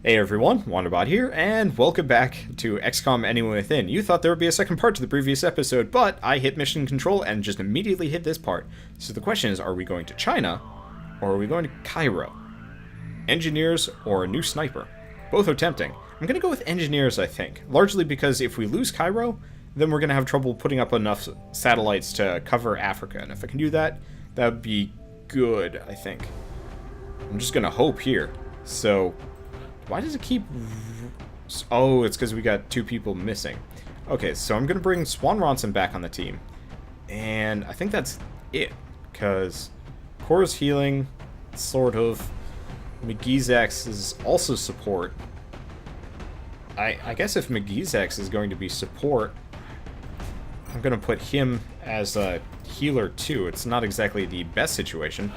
Hey everyone, Wanderbot here, and welcome back to XCOM Enemy Within. You thought there would be a second part to the previous episode, but I hit mission control and just immediately hit this part. So the question is, are we going to China, or are we going to Cairo? Engineers or a new sniper? Both are tempting. I'm going to go with engineers, I think, largely because if we lose Cairo, then we're going to have trouble putting up enough satellites to cover Africa, and if I can do that, that would be good, I think. I'm just going to hope here. So why does it keep... Oh, it's because we got two people missing. Okay, so I'm going to bring Swan Ronson back on the team. And I think that's it. Because Core's healing, sort of. McGee's is also support. I guess if McGee's is going to be support, I'm going to put him as a healer too. It's not exactly the best situation,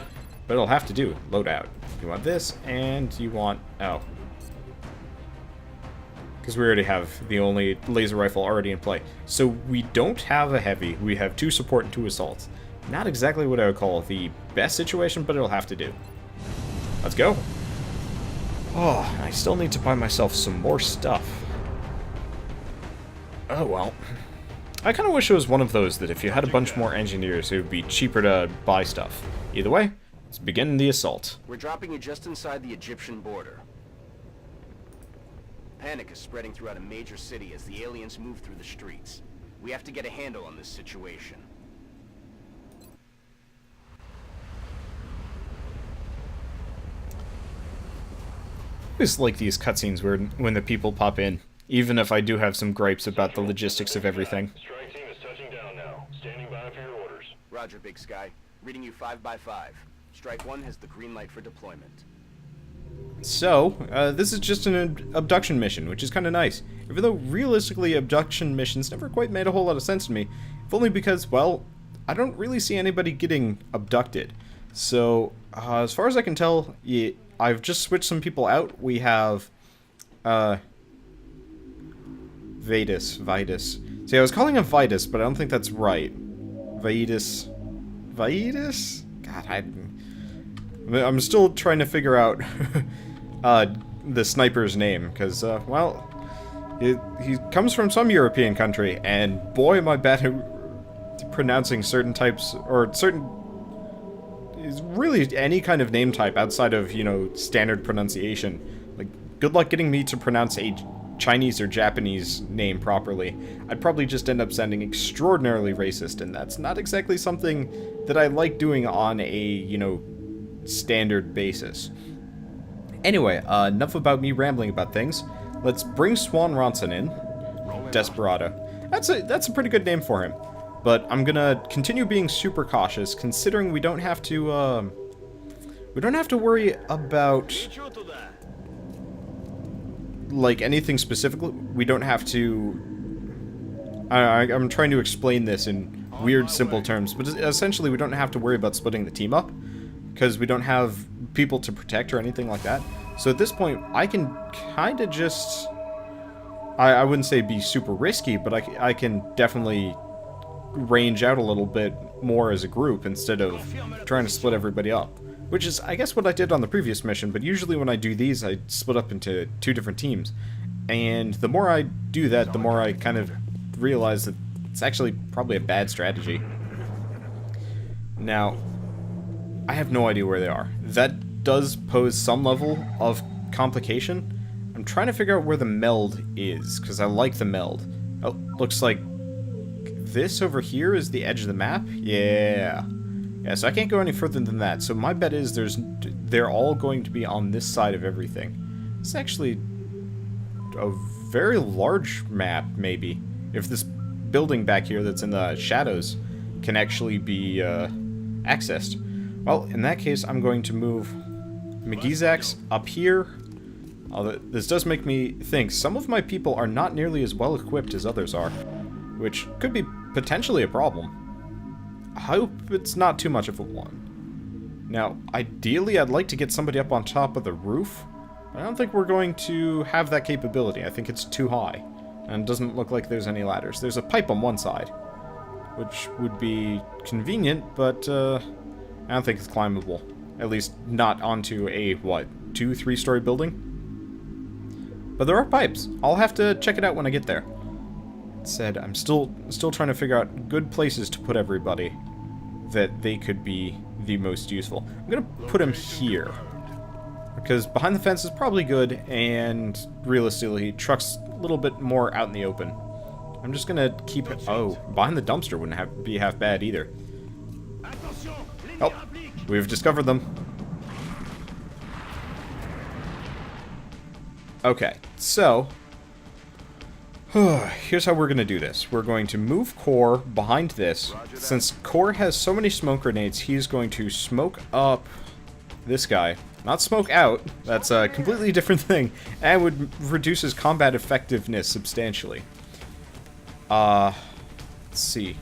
but it'll have to do. Load out. You want this, and you want... Oh. Because we already have the only laser rifle already in play. So we don't have a heavy, we have two support and two assaults. Not exactly what I would call the best situation, but it'll have to do. Let's go. Oh, I still need to buy myself some more stuff. Oh well. I kind of wish it was one of those that if you had a bunch more engineers, it would be cheaper to buy stuff. Either way, let's begin the assault. We're dropping you just inside the Egyptian border. Panic is spreading throughout a major city as the aliens move through the streets. We have to get a handle on this situation. I always like these cutscenes where when the people pop in, even if I do have some gripes about the logistics of everything. Strike team is touching down now. Standing by for your orders. Roger, Big Sky. Reading you 5 by 5. Strike 1 has the green light for deployment. So, this is just an abduction mission, which is kind of nice. Even though, realistically, abduction missions never quite made a whole lot of sense to me. If only because, well, I don't really see anybody getting abducted. So, as far as I can tell, yeah, I've just switched some people out. We have, Vitus. See, I was calling him Vitus, but I don't think that's right. Vitus? God, I'm still trying to figure out the sniper's name, because, well, he comes from some European country, and boy am I bad at pronouncing certain types, or certain... really any kind of name type outside of, you know, standard pronunciation. Like, good luck getting me to pronounce a Chinese or Japanese name properly. I'd probably just end up sounding extraordinarily racist, and that's not exactly something that I like doing on a, you know, standard basis. Anyway, enough about me rambling about things. Let's bring Swan Ronson in. Desperado. That's a pretty good name for him. But I'm gonna continue being super cautious, considering we don't have to worry about like anything specifically. We don't have to. I'm trying to explain this in weird, simple terms, but essentially we don't have to worry about splitting the team up, because we don't have people to protect or anything like that. So at this point, I can kind of just... I wouldn't say be super risky, but I can definitely range out a little bit more as a group instead of trying to split everybody up. Which is, I guess, what I did on the previous mission, but usually when I do these, I split up into two different teams. And the more I do that, the more I kind of realize that it's actually probably a bad strategy. Now, I have no idea where they are. That does pose some level of complication. I'm trying to figure out where the meld is, because I like the meld. Oh, looks like this over here is the edge of the map? Yeah. Yeah, so I can't go any further than that. So my bet is they're all going to be on this side of everything. It's actually a very large map, maybe. If this building back here that's in the shadows can actually be accessed. Well, in that case, I'm going to move McGee's up here. Although this does make me think some of my people are not nearly as well equipped as others are, which could be potentially a problem. I hope it's not too much of a one. Now, ideally, I'd like to get somebody up on top of the roof. I don't think we're going to have that capability. I think it's too high, and it doesn't look like there's any ladders. There's a pipe on one side, which would be convenient, but I don't think it's climbable. At least not onto a, what, 2-3 story building? But there are pipes. I'll have to check it out when I get there. That said, I'm still trying to figure out good places to put everybody that they could be the most useful. I'm gonna put him here. Because behind the fence is probably good, and realistically, truck's a little bit more out in the open. I'm just gonna keep it. Oh, behind the dumpster wouldn't be half bad either. Oh, we've discovered them. Okay, so here's how we're gonna do this. We're going to move Core behind this. Since Core has so many smoke grenades, he's going to smoke up this guy. Not smoke out. That's a completely different thing, and would reduce his combat effectiveness substantially. Let's see.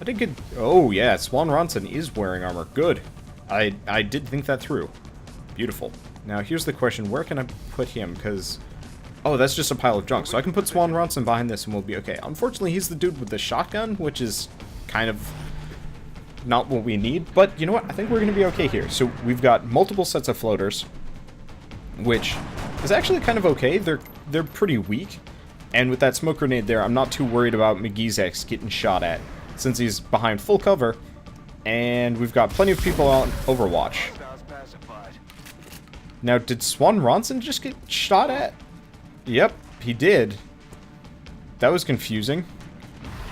I did get... Oh, yeah, Swan Ronson is wearing armor. Good. I did think that through. Beautiful. Now, here's the question. Where can I put him? Because... Oh, that's just a pile of junk. So I can put Swan Ronson behind this and we'll be okay. Unfortunately, he's the dude with the shotgun, which is kind of not what we need. But, you know what? I think we're going to be okay here. So we've got multiple sets of floaters, which is actually kind of okay. They're pretty weak. And with that smoke grenade there, I'm not too worried about McGeezex getting shot at, since he's behind full cover, and we've got plenty of people on Overwatch. Now, did Swan Ronson just get shot at? Yep, he did. That was confusing.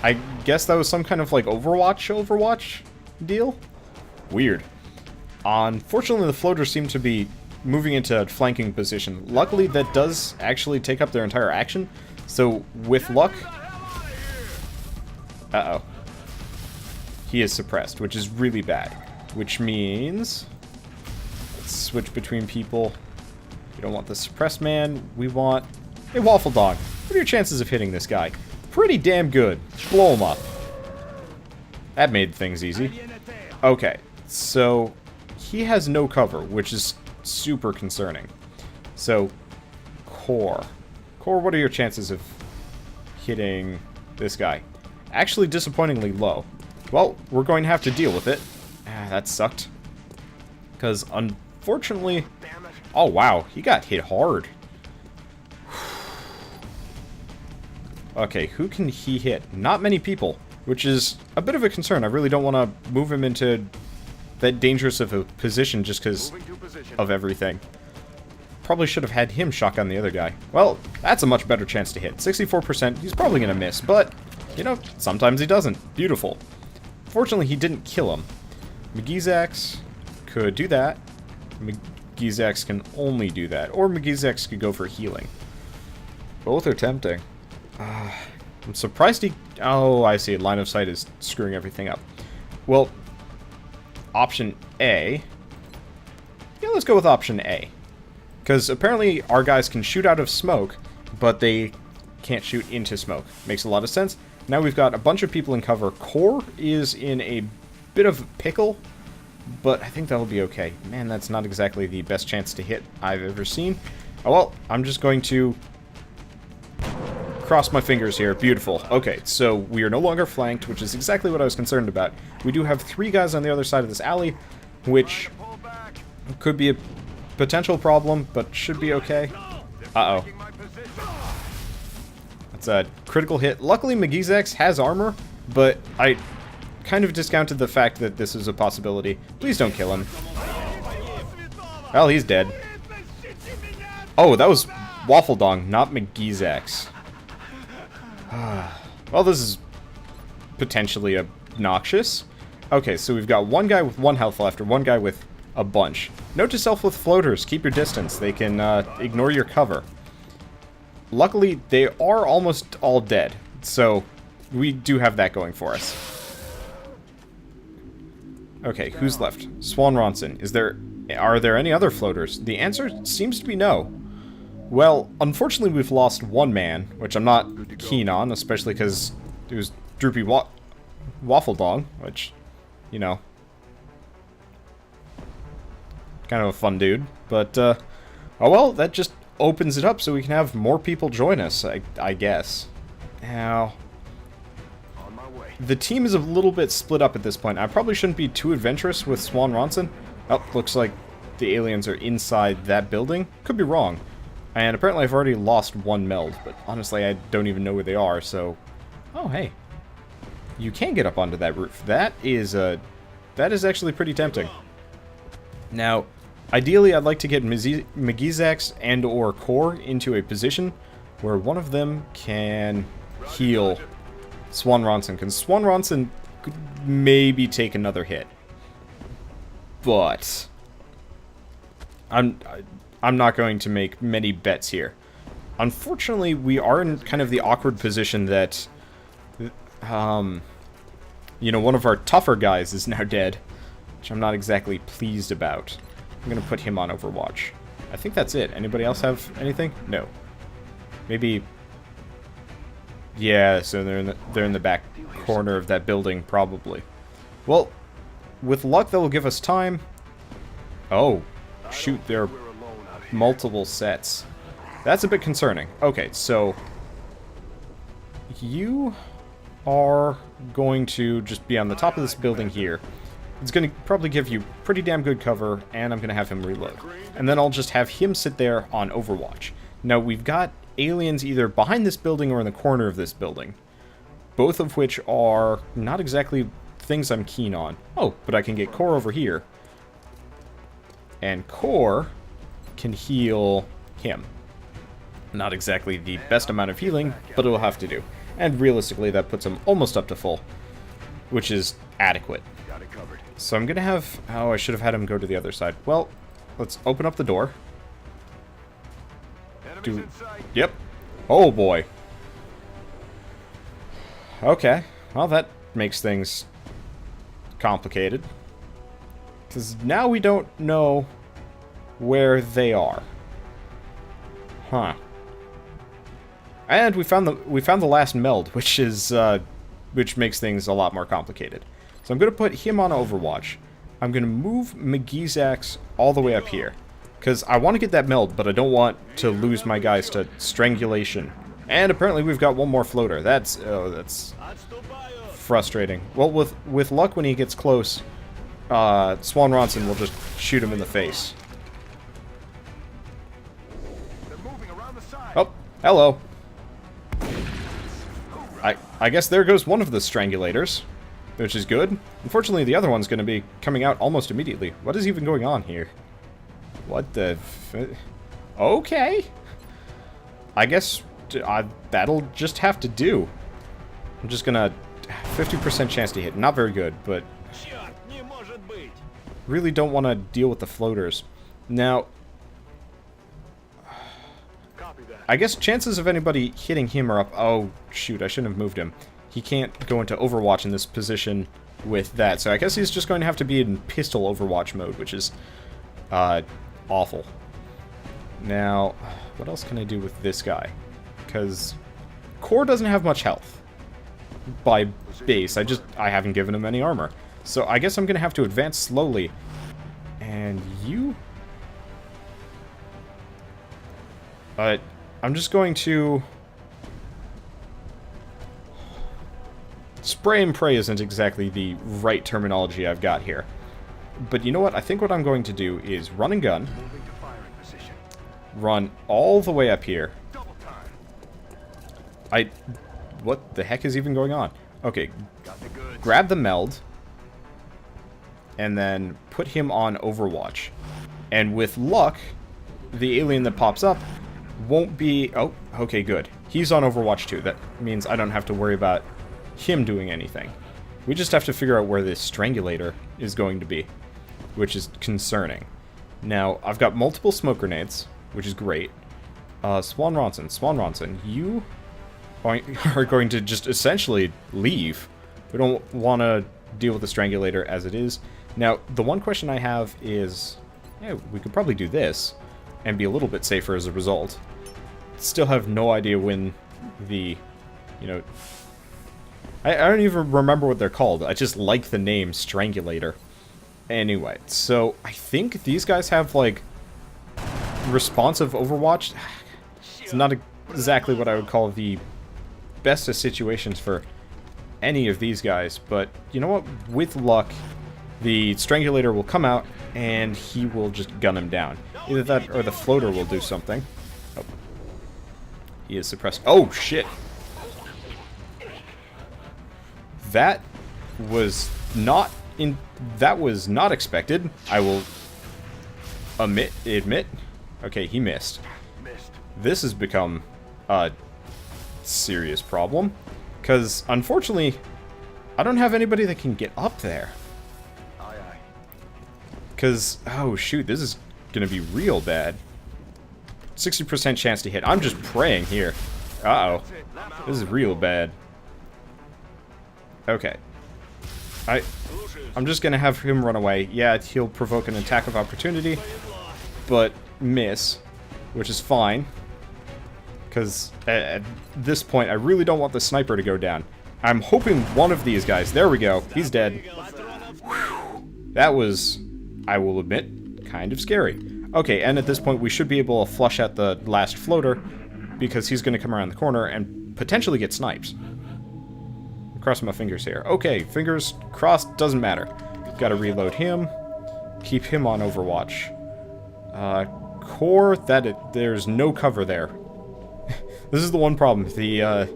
I guess that was some kind of, like, Overwatch deal? Weird. Unfortunately, the floaters seem to be moving into a flanking position. Luckily, that does actually take up their entire action. So, with luck... Uh-oh. He is suppressed, which is really bad. Which means... Let's switch between people. We don't want the suppressed man. We want a waffle dog. What are your chances of hitting this guy? Pretty damn good. Blow him up. That made things easy. Okay, so... He has no cover, which is super concerning. So, Core. Core, what are your chances of hitting this guy? Actually, disappointingly low. Well, we're going to have to deal with it. Ah, that sucked. Because, unfortunately... Oh, wow. He got hit hard. Okay, who can he hit? Not many people, which is a bit of a concern. I really don't want to move him into that dangerous of a position just because of everything. Probably should have had him shotgun the other guy. Well, that's a much better chance to hit. 64%, he's probably going to miss, but, you know, sometimes he doesn't. Beautiful. Fortunately, he didn't kill him. McGeezex could do that. McGeezex can only do that. Or McGeezex could go for healing. Both are tempting. I'm surprised he... Oh, I see. Line of sight is screwing everything up. Well, option A... Yeah, let's go with option A. Because apparently our guys can shoot out of smoke, but they can't shoot into smoke. Makes a lot of sense. Now we've got a bunch of people in cover. Core is in a bit of a pickle, but I think that'll be okay. Man, that's not exactly the best chance to hit I've ever seen. Oh well, I'm just going to cross my fingers here. Beautiful. Okay, so we are no longer flanked, which is exactly what I was concerned about. We do have 3 guys on the other side of this alley, which could be a potential problem, but should be okay. Uh-oh. That's a critical hit. Luckily, McGeezex has armor, but I kind of discounted the fact that this is a possibility. Please don't kill him. Well, he's dead. Oh, that was Waffle Dong, not McGeezex. Well, this is potentially obnoxious. Okay, so we've got one guy with 1 health left, or one guy with a bunch. Note to self with floaters, keep your distance. They can ignore your cover. Luckily, they are almost all dead, so we do have that going for us. Okay, who's left? Swan Ronson. Are there any other floaters? The answer seems to be no. Well, unfortunately, we've lost 1 man, which I'm not keen on, especially because it was Droopy Waffle Dong, which, you know, kind of a fun dude. But, oh well, that just opens it up so we can have more people join us, I guess. Now, the team is a little bit split up at this point. I probably shouldn't be too adventurous with Swan Ronson. Oh, looks like the aliens are inside that building. Could be wrong. And apparently I've already lost one meld, but honestly I don't even know where they are, so... Oh, hey. You can get up onto that roof. That is actually pretty tempting. Now, ideally I'd like to get Magizax and or Core into a position where one of them can heal Swan Ronson, because Swan Ronson could maybe take another hit. But I'm not going to make many bets here. Unfortunately, we are in kind of the awkward position that you know, one of our tougher guys is now dead, which I'm not exactly pleased about. I'm going to put him on Overwatch. I think that's it. Anybody else have anything? No. Maybe... Yeah, so they're in the back corner of that building, probably. Well, with luck, that will give us time. Oh, shoot, there are multiple sets. That's a bit concerning. Okay, so... You are going to just be on the top of this building here. It's going to probably give you pretty damn good cover, and I'm going to have him reload. And then I'll just have him sit there on Overwatch. Now, we've got aliens either behind this building or in the corner of this building, both of which are not exactly things I'm keen on. Oh, but I can get Core over here, and Core can heal him. Not exactly the best amount of healing, but it'll have to do. And realistically, that puts him almost up to full, which is adequate. So I'm gonna have... Oh, I should have had him go to the other side. Well, let's open up the door. Yep. Oh, boy. Okay. Well, that makes things complicated. Because now we don't know where they are. Huh. And we found the last meld, which is which makes things a lot more complicated. So I'm going to put him on Overwatch. I'm going to move Magizax all the way up here, because I want to get that meld, but I don't want to lose my guys to strangulation. And apparently we've got one more floater. That's frustrating. Well, with luck, when he gets close, Swan Ronson will just shoot him in the face. Oh, hello. I guess there goes one of the strangulators, which is good. Unfortunately, the other one's going to be coming out almost immediately. What is even going on here? What the... Okay. I guess that'll just have to do. I'm just going to... 50% chance to hit. Not very good, but... Really don't want to deal with the floaters. Now... I guess chances of anybody hitting him are up... Oh, shoot, I shouldn't have moved him. He can't go into Overwatch in this position with that, so I guess he's just going to have to be in pistol Overwatch mode, which is awful. Now, what else can I do with this guy? Because Core doesn't have much health by base. I haven't given him any armor. So I guess I'm going to have to advance slowly. And you... I'm just going to... Spray and pray isn't exactly the right terminology I've got here. But you know what? I think what I'm going to do is run and gun. Run all the way up here. What the heck is even going on? Okay. Grab the meld. And then put him on Overwatch. And with luck, the alien that pops up won't be... Oh, okay, good. He's on Overwatch too. That means I don't have to worry about him doing anything. We just have to figure out where this strangulator is going to be, which is concerning. Now, I've got multiple smoke grenades, which is great. Swan Ronson, you are going to just essentially leave. We don't want to deal with the strangulator as it is. Now, the one question I have is, yeah, we could probably do this and be a little bit safer as a result. Still have no idea when the, you know... I don't even remember what they're called. I just like the name Strangulator. Anyway, so I think these guys have, like, responsive Overwatch. It's not exactly what I would call the best of situations for any of these guys, but you know what? With luck, the Strangulator will come out, and he will just gun him down. Either that or the floater will do something. Oh, is suppressed. Oh, shit. That was not expected. I will admit. Okay, he missed. This has become a serious problem. Because, unfortunately, I don't have anybody that can get up there. Because, oh shoot, this is going to be real bad. 60% chance to hit. I'm just praying here. Uh-oh. This is real bad. Okay. I'm just going to have him run away. Yeah, he'll provoke an attack of opportunity, but miss, which is fine. Because at this point, I really don't want the sniper to go down. I'm hoping one of these guys... There we go. He's dead. Whew. That was, I will admit, kind of scary. Okay, and at this point, we should be able to flush out the last floater, because he's going to come around the corner and potentially get sniped. I'm crossing my fingers here. Okay, fingers crossed, doesn't matter. Gotta reload him. Keep him on Overwatch. Core, there's no cover there. This is the one problem. The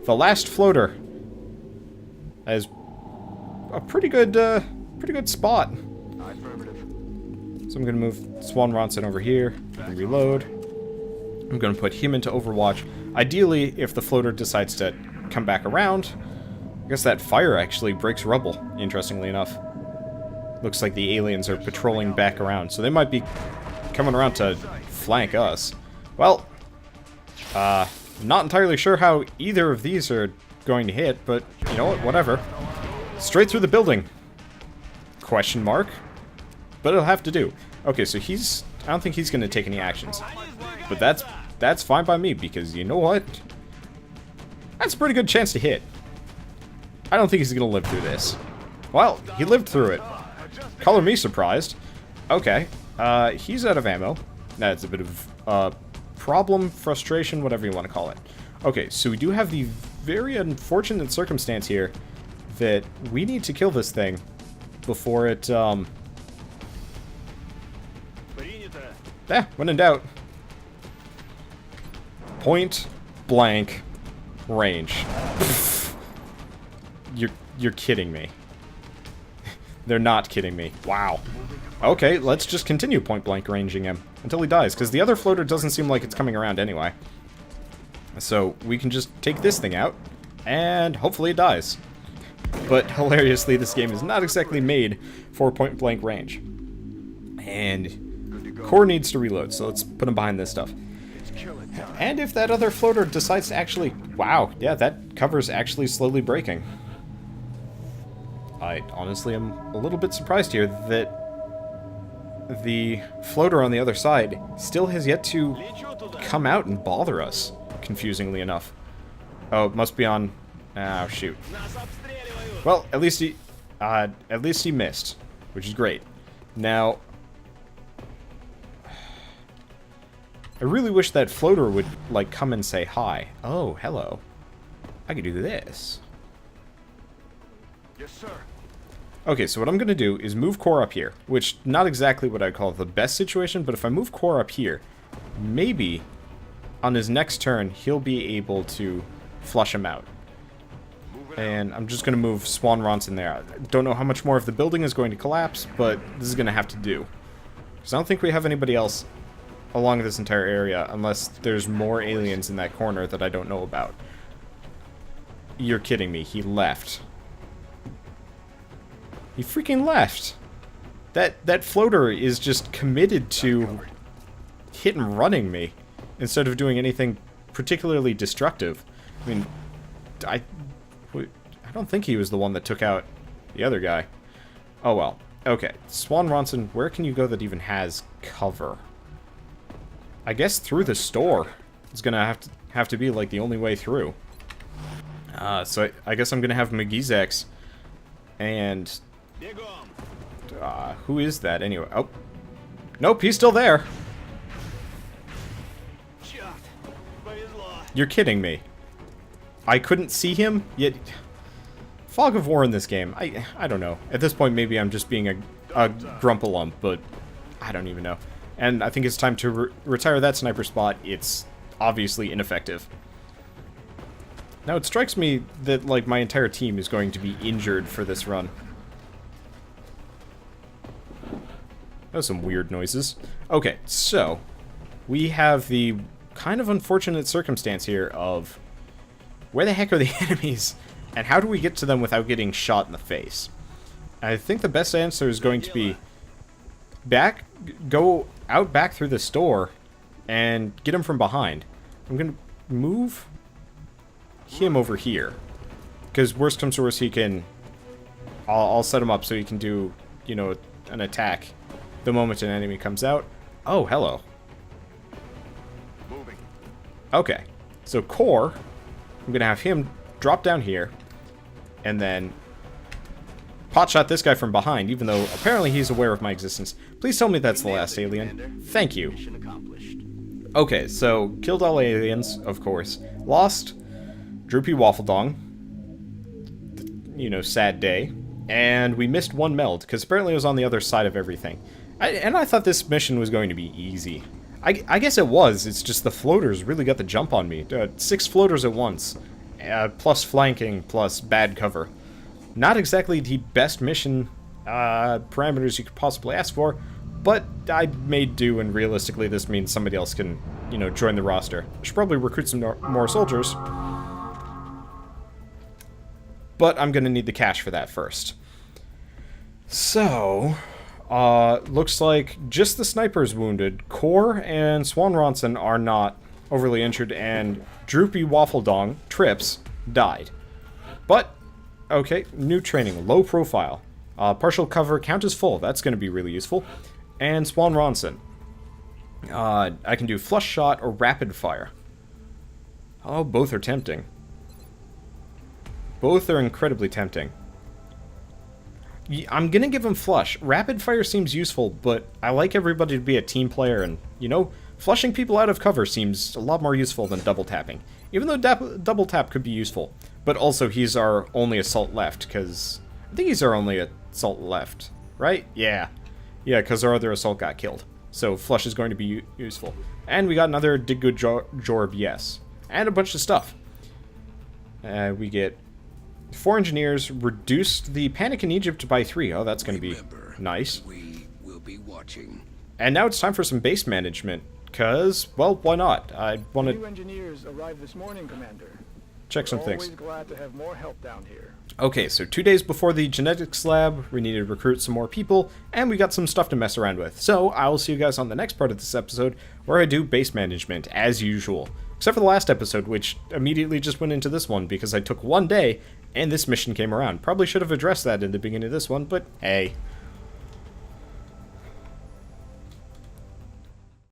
last floater is a pretty good spot. So I'm gonna move Swan Ronson over here and reload. I'm gonna put him into Overwatch. Ideally, if the floater decides to come back around, I guess that fire actually breaks rubble, interestingly enough. Looks like the aliens are patrolling back around, so they might be coming around to flank us. Well, not entirely sure how either of these are going to hit, but you know what, whatever. Straight through the building. Question mark. But it'll have to do. Okay, so I don't think he's going to take any actions. But that's fine by me, because you know what? That's a pretty good chance to hit. I don't think he's going to live through this. Well, he lived through it. Color me surprised. Okay, he's out of ammo. That's a bit of problem, frustration, whatever you want to call it. Okay, so we do have the very unfortunate circumstance here that we need to kill this thing before it, when in doubt. Point blank range. You're kidding me. They're not kidding me. Wow. Okay, let's just continue point blank ranging him until he dies, because the other floater doesn't seem like it's coming around anyway. So we can just take this thing out, and hopefully it dies. But hilariously, this game is not exactly made for point blank range. And Core needs to reload, so let's put him behind this stuff. And if that other floater decides to actually... Wow, yeah, that cover's actually slowly breaking. I honestly am a little bit surprised here that the floater on the other side still has yet to come out and bother us, confusingly enough. Oh, it must be on... Oh, shoot. Well, at least he missed, which is great. Now, I really wish that floater would, like, come and say hi. Oh, hello. I could do this. Yes, sir. Okay, so what I'm going to do is move Core up here, which, not exactly what I'd call the best situation, but if I move Core up here, maybe on his next turn, he'll be able to flush him out. And I'm just going to move Swan Ronson there. I don't know how much more of the building is going to collapse, but this is going to have to do. Because I don't think we have anybody else along this entire area, unless there's more aliens in that corner that I don't know about. You're kidding me. He left. He freaking left. That floater is just committed to hit and running me instead of doing anything particularly destructive. I mean, I don't think he was the one that took out the other guy. Oh well. Okay. Swan Ronson, where can you go that even has cover? I guess through the store. It's gonna have to be like the only way through. So I guess I'm gonna have McGeezex and who is that anyway? Oh, nope, he's still there. You're kidding me. I couldn't see him yet. Fog of War in this game. I don't know. At this point, maybe I'm just being a grumpalump, but I don't even know. And I think it's time to retire that sniper spot. It's obviously ineffective. Now, it strikes me that, like, my entire team is going to be injured for this run. That was some weird noises. Okay, so we have the kind of unfortunate circumstance here of where the heck are the enemies, and how do we get to them without getting shot in the face? I think the best answer is going to be go out back through the store and get him from behind. I'm going to move him over here, because worst comes to worst, he can... I'll set him up so he can do, you know, an attack the moment an enemy comes out. Oh, hello. Moving. Okay, so Core, I'm gonna have him drop down here, and then potshot this guy from behind, even though apparently he's aware of my existence. Please tell me that's the last alien. Commander. Thank you. Mission accomplished. Okay, so killed all aliens, of course. Lost Droopy Waffledong. You know, sad day. And we missed one meld, because apparently it was on the other side of everything. And I thought this mission was going to be easy. I guess it was, it's just the floaters really got the jump on me. 6 floaters at once. Plus flanking, plus bad cover. Not exactly the best mission parameters you could possibly ask for, but I made do, and realistically this means somebody else can, you know, join the roster. I should probably recruit some more soldiers. But I'm going to need the cash for that first. So, looks like just the sniper's wounded. Core and Swan Ronson are not overly injured, and Droopy Waffledong, Trips, died. But, okay, new training, low profile. Partial cover, count as full, that's going to be really useful. And Swan Ronson. I can do flush shot or rapid fire. Oh, both are tempting. Both are incredibly tempting. I'm gonna give him flush. Rapid fire seems useful, but I like everybody to be a team player, and, you know, flushing people out of cover seems a lot more useful than double tapping. Even though double tap could be useful. But also, he's our only assault left, because... I think he's our only assault left, right? Yeah. Yeah, because our other assault got killed. So flush is going to be useful. And we got another Dig Good Jorb, yes. And a bunch of stuff. We get 4 engineers, reduced the panic in Egypt by 3. Oh, that's going to be nice. We will be watching. And now it's time for some base management, because, well, why not? I want New to engineers arrived this morning, Commander. check some We're things. always glad to have more help down here. Okay, so 2 days before the genetics lab, we needed to recruit some more people, and we got some stuff to mess around with. So, I will see you guys on the next part of this episode, where I do base management, as usual. Except for the last episode, which immediately just went into this one, because I took 1 day, and this mission came around. Probably should have addressed that in the beginning of this one, but hey.